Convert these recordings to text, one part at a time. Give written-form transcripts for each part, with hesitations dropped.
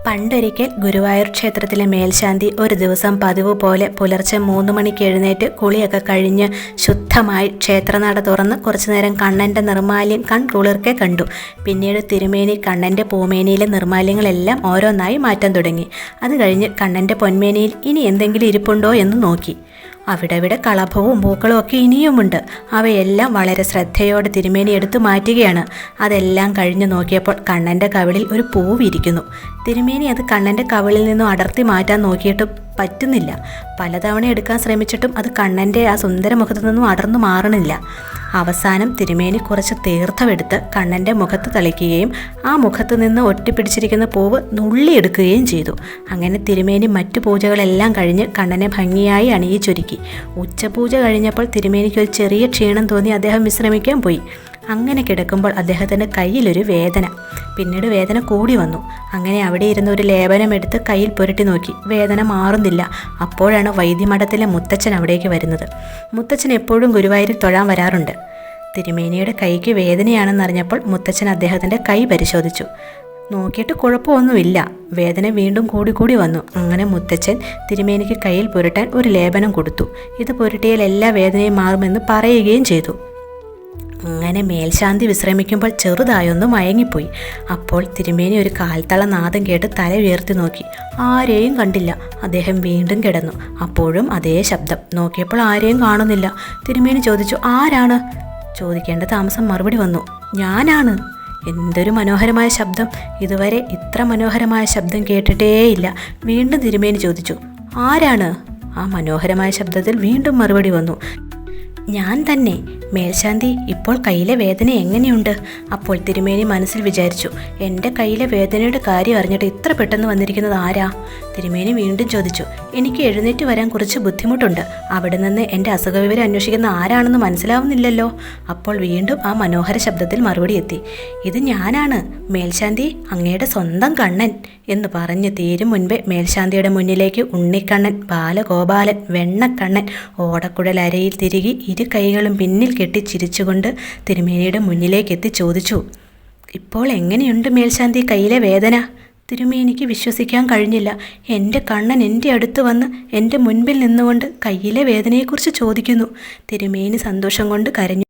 പണ്ടൊരിക്കൽ ഗുരുവായൂർ ക്ഷേത്രത്തിലെ മേൽശാന്തി ഒരു ദിവസം പതിവ് പോലെ പുലർച്ചെ 3 മണിക്ക് എഴുന്നേറ്റ് കുളിയൊക്കെ കഴിഞ്ഞ് ശുദ്ധമായി ക്ഷേത്രനട തുറന്ന് കുറച്ചു നേരം കണ്ണൻ്റെ നിർമാല്യം കൺകുളിർക്കെ കണ്ടു. പിന്നീട് തിരുമേനി കണ്ണൻ്റെ പൂമേനിയിലെ നിർമാല്യങ്ങളെല്ലാം ഓരോന്നായി മാറ്റാൻ തുടങ്ങി. അത് കഴിഞ്ഞ് കണ്ണൻ്റെ പൊന്മേനിയിൽ ഇനി എന്തെങ്കിലും ഇരിപ്പുണ്ടോ എന്ന് നോക്കി. അവിടെവിടെ കളഭവും പൂക്കളും ഒക്കെ ഇനിയുമുണ്ട്. അവയെല്ലാം വളരെ ശ്രദ്ധയോടെ തിരുമേനി എടുത്തു മാറ്റുകയാണ്. അതെല്ലാം കഴിഞ്ഞ് നോക്കിയപ്പോൾ കണ്ണൻ്റെ കവിളിൽ ഒരു പൂവിരിക്കുന്നു. തിരുമേനി അത് കണ്ണൻ്റെ കവിളിൽ നിന്നും അടർത്തി മാറ്റാൻ നോക്കിയിട്ടും പറ്റുന്നില്ല. പലതവണ എടുക്കാൻ ശ്രമിച്ചിട്ടും അത് കണ്ണൻ്റെ ആ സുന്ദര മുഖത്തു നിന്നും അടർന്നു മാറണില്ല. അവസാനം തിരുമേനി കുറച്ച് തീർത്ഥമെടുത്ത് കണ്ണൻ്റെ മുഖത്ത് തളിക്കുകയും ആ മുഖത്ത് നിന്ന് ഒട്ടിപ്പിടിച്ചിരിക്കുന്ന പൂവ് നുള്ളിയെടുക്കുകയും ചെയ്തു. അങ്ങനെ തിരുമേനി മറ്റു പൂജകളെല്ലാം കഴിഞ്ഞ് കണ്ണനെ ഭംഗിയായി അണിയിച്ചൊരുക്കി. ഉച്ചപൂജ കഴിഞ്ഞപ്പോൾ തിരുമേനിക്ക് ഒരു ചെറിയ ക്ഷീണം തോന്നി അദ്ദേഹം വിശ്രമിക്കാൻ പോയി. അങ്ങനെ കിടക്കുമ്പോൾ അദ്ദേഹത്തിൻ്റെ കയ്യിലൊരു വേദന. പിന്നീട് വേദന കൂടി വന്നു. അങ്ങനെ അവിടെ ഇരുന്ന് ഒരു ലേപനം എടുത്ത് കയ്യിൽ പുരട്ടി നോക്കി. വേദന മാറുന്നില്ല. അപ്പോഴാണ് വൈദ്യമഠത്തിലെ മുത്തച്ഛൻ അവിടേക്ക് വരുന്നത്. മുത്തച്ഛൻ എപ്പോഴും ഗുരുവായൂരിൽ തൊഴാൻ വരാറുണ്ട്. തിരുമേനിയുടെ കൈക്ക് വേദനയാണെന്നറിഞ്ഞപ്പോൾ മുത്തച്ഛൻ അദ്ദേഹത്തിൻ്റെ കൈ പരിശോധിച്ചു. നോക്കിയിട്ട് കുഴപ്പമൊന്നുമില്ല. വേദന വീണ്ടും കൂടി വന്നു. അങ്ങനെ മുത്തച്ഛൻ തിരുമേനിക്ക് കയ്യിൽ പുരട്ടാൻ ഒരു ലേപനം കൊടുത്തു. ഇത് പുരട്ടിയാൽ എല്ലാ വേദനയും മാറുമെന്ന് പറയുകയും ചെയ്തു. അങ്ങനെ മേൽശാന്തി വിശ്രമിക്കുമ്പോൾ ചെറുതായൊന്ന് മയങ്ങിപ്പോയി. അപ്പോൾ തിരുമേനി ഒരു കാൽത്തള നാദം കേട്ട് തല ഉയർത്തി നോക്കി. ആരെയും കണ്ടില്ല. അദ്ദേഹം വീണ്ടും കിടന്നു. അപ്പോഴും അതേ ശബ്ദം. നോക്കിയപ്പോൾ ആരെയും കാണുന്നില്ല. തിരുമേനി ചോദിച്ചു, ആരാണ്? ചോദിക്കേണ്ട താമസം മറുപടി വന്നു, ഞാനാണ്. എന്തൊരു മനോഹരമായ ശബ്ദം! ഇതുവരെ ഇത്ര മനോഹരമായ ശബ്ദം കേട്ടിട്ടേയില്ല. വീണ്ടും തിരുമേനി ചോദിച്ചു, ആരാണ്? ആ മനോഹരമായ ശബ്ദത്തിൽ വീണ്ടും മറുപടി വന്നു, ഞാൻ തന്നെ. മേൽശാന്തി, ഇപ്പോൾ കയ്യിലെ വേദന എങ്ങനെയുണ്ട്? അപ്പോൾ തിരുമേനി മനസ്സിൽ വിചാരിച്ചു, എൻ്റെ കയ്യിലെ വേദനയുടെ കാര്യം അറിഞ്ഞിട്ട് ഇത്ര പെട്ടെന്ന് വന്നിരിക്കുന്നത് ആരാ? തിരുമേനി വീണ്ടും ചോദിച്ചു, എനിക്ക് എഴുന്നേറ്റ് വരാൻ കുറച്ച് ബുദ്ധിമുട്ടുണ്ട്. അവിടെ നിന്ന് എൻ്റെ അസുഖവിവരം അന്വേഷിക്കുന്ന ആരാണെന്ന് മനസ്സിലാവുന്നില്ലല്ലോ. അപ്പോൾ വീണ്ടും ആ മനോഹര ശബ്ദത്തിൽ മറുപടി എത്തി, ഇത് ഞാനാണ് മേൽശാന്തി, അങ്ങയുടെ സ്വന്തം കണ്ണൻ എന്ന് പറഞ്ഞ് തീരും മുൻപേ മേൽശാന്തിയുടെ മുന്നിലേക്ക് ഉണ്ണിക്കണ്ണൻ, ബാലഗോപാലൻ, വെണ്ണക്കണ്ണൻ ഓടക്കുഴൽ അരയിൽ തിരികെ ഇരു കൈകളും പിന്നിൽ കെട്ടി ചിരിച്ചുകൊണ്ട് തിരുമേനിയുടെ മുന്നിലേക്ക് എത്തി ചോദിച്ചു, ഇപ്പോൾ എങ്ങനെയുണ്ട് മേൽശാന്തി കയ്യിലെ വേദന? തിരുമേനിക്ക് വിശ്വസിക്കാൻ കഴിഞ്ഞില്ല. എൻ്റെ കണ്ണൻ എൻ്റെ അടുത്ത് വന്ന് എൻ്റെ മുൻപിൽ നിന്നുകൊണ്ട് കയ്യിലെ വേദനയെക്കുറിച്ച് ചോദിക്കുന്നു. തിരുമേനി സന്തോഷം കൊണ്ട് കരഞ്ഞു.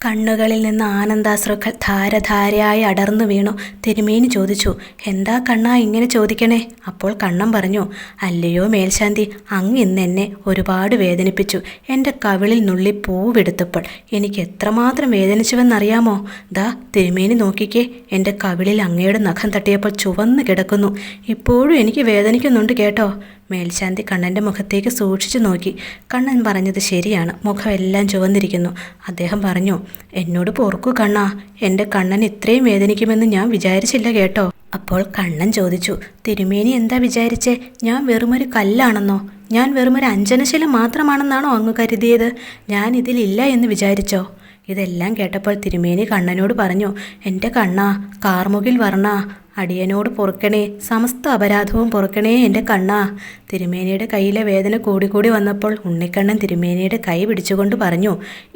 കണ്ണുകളിൽ നിന്ന് ആനന്ദാശ്രുക്കൾ ധാരധാരയായി അടർന്നു വീണു. തിരുമേനി ചോദിച്ചു, എന്താ കണ്ണാ ഇങ്ങനെ ചോദിക്കണേ? അപ്പോൾ കണ്ണൻ പറഞ്ഞു, അല്ലയോ മേൽശാന്തി, അങ്ങ് ഇന്ന് എന്നെ ഒരുപാട് വേദനിപ്പിച്ചു. എൻ്റെ കവിളിൽ നുള്ളി പൂവെടുത്തപ്പോൾ എനിക്ക് എത്രമാത്രം വേദനിച്ചുവെന്നറിയാമോ? ദാ തിരുമേനി നോക്കിക്കേ, എൻ്റെ കവിളിൽ അങ്ങയുടെ നഖം തട്ടിയപ്പോൾ ചുവന്ന് കിടക്കുന്നു. ഇപ്പോഴും എനിക്ക് വേദനിക്കുന്നുണ്ട് കേട്ടോ. മേൽശാന്തി കണ്ണൻ്റെ മുഖത്തേക്ക് സൂക്ഷിച്ചു നോക്കി. കണ്ണൻ പറഞ്ഞത് ശരിയാണ്, മുഖമെല്ലാം ചുവന്നിരിക്കുന്നു. അദ്ദേഹം പറഞ്ഞു, എന്നോട് പൊറുക്കൂ കണ്ണാ, എൻ്റെ കണ്ണൻ ഇത്രയും വേദനിക്കുമെന്ന് ഞാൻ വിചാരിച്ചില്ല കേട്ടോ. അപ്പോൾ കണ്ണൻ ചോദിച്ചു, തിരുമേനി എന്താ വിചാരിച്ചേ? ഞാൻ വെറുമൊരു കല്ലാണെന്നോ? ഞാൻ വെറുമൊരു അഞ്ജനശില മാത്രമാണെന്നാണോ അങ്ങ് കരുതിയത്? ഞാൻ ഇതിലില്ല എന്ന് വിചാരിച്ചോ? ഇതെല്ലാം കേട്ടപ്പോൾ തിരുമേനി കണ്ണനോട് പറഞ്ഞു, എൻ്റെ കണ്ണാ, കാർമുകിൽ വർണ്ണ, അടിയനോട് പൊറുക്കണേ, സമസ്ത അപരാധവും പൊറുക്കണേ എൻ്റെ കണ്ണാ. തിരുമേനിയുടെ കയ്യിലെ വേദന കൂടി വന്നപ്പോൾ ഉണ്ണിക്കണ്ണൻ തിരുമേനിയുടെ കൈ പിടിച്ചുകൊണ്ട് പറഞ്ഞു,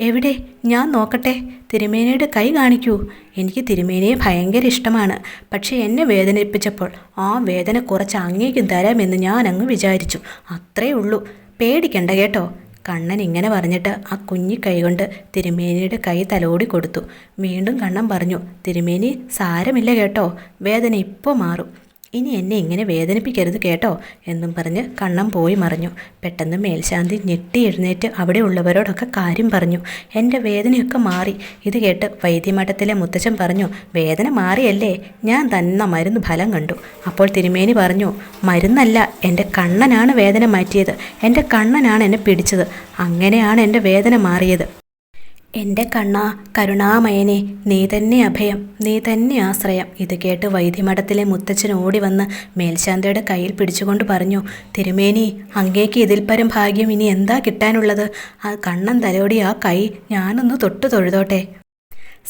എവിടെ? ഞാൻ നോക്കട്ടെ. തിരുമേനിയുടെ കൈ കാണിക്കൂ. എനിക്ക് തിരുമേനിയെ ഭയങ്കര ഇഷ്ടമാണ്. പക്ഷേ എന്നെ വേദനിപ്പിച്ചപ്പോൾ ആ വേദന കുറച്ച് അങ്ങേക്കും തരാമെന്ന് ഞാൻ അങ്ങ് വിചാരിച്ചു. അത്രേ ഉള്ളൂ. പേടിക്കണ്ട കേട്ടോ. കണ്ണൻ ഇങ്ങനെ പറഞ്ഞിട്ട് ആ കുഞ്ഞി കൈകൊണ്ട് തിരുമേനിയുടെ കൈ തലോടി കൊടുത്തു. വീണ്ടും കണ്ണൻ പറഞ്ഞു, തിരുമേനി സാരമില്ല കേട്ടോ, വേദന ഇപ്പോൾ മാറും. ഇനി എന്നെ ഇങ്ങനെ വേദനിപ്പിക്കരുത് കേട്ടോ എന്നും പറഞ്ഞ് കണ്ണൻ പോയി മറഞ്ഞു. പെട്ടെന്ന് മേൽശാന്തി ഞെട്ടി എഴുന്നേറ്റ് അവിടെ ഉള്ളവരോടൊക്കെ കാര്യം പറഞ്ഞു. എൻ്റെ വേദനയൊക്കെ മാറി. ഇത് കേട്ട് വൈദ്യമഠത്തിലെ മുത്തച്ഛൻ പറഞ്ഞു, വേദന മാറിയല്ലേ? ഞാൻ തന്ന മരുന്ന് ഫലം കണ്ടു. അപ്പോൾ തിരുമേനി പറഞ്ഞു, മരുന്നല്ല, എൻ്റെ കണ്ണനാണ് വേദന മാറ്റിയത്. എൻ്റെ കണ്ണനാണ് എന്നെ പിടിച്ചത്. അങ്ങനെയാണ് എൻ്റെ വേദന മാറിയത്. എൻ്റെ കണ്ണാ, കരുണാമയനെ, നീ തന്നെ അഭയം, നീ തന്നെ ആശ്രയം. ഇത് കേട്ട് വൈദ്യമഠത്തിലെ മുത്തച്ഛൻ ഓടി വന്ന് മേൽശാന്തിയുടെ കയ്യിൽ പിടിച്ചുകൊണ്ട് പറഞ്ഞു, തിരുമേനി, അങ്ങേക്ക് ഇതിൽ പരം ഭാഗ്യം ഇനി എന്താ കിട്ടാനുള്ളത്? ആ കണ്ണൻ തലോടി ആ കൈ ഞാനൊന്ന് തൊട്ടു തൊഴുതോട്ടെ.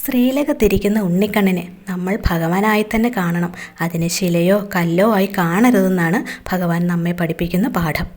ശ്രീലകത്തിരിക്കുന്ന ഉണ്ണിക്കണ്ണനെ നമ്മൾ ഭഗവാനായി തന്നെ കാണണം. അതിന് ശിലയോ കല്ലോ ആയി കാണരുതെന്നാണ് ഭഗവാൻ നമ്മെ പഠിപ്പിക്കുന്ന പാഠം.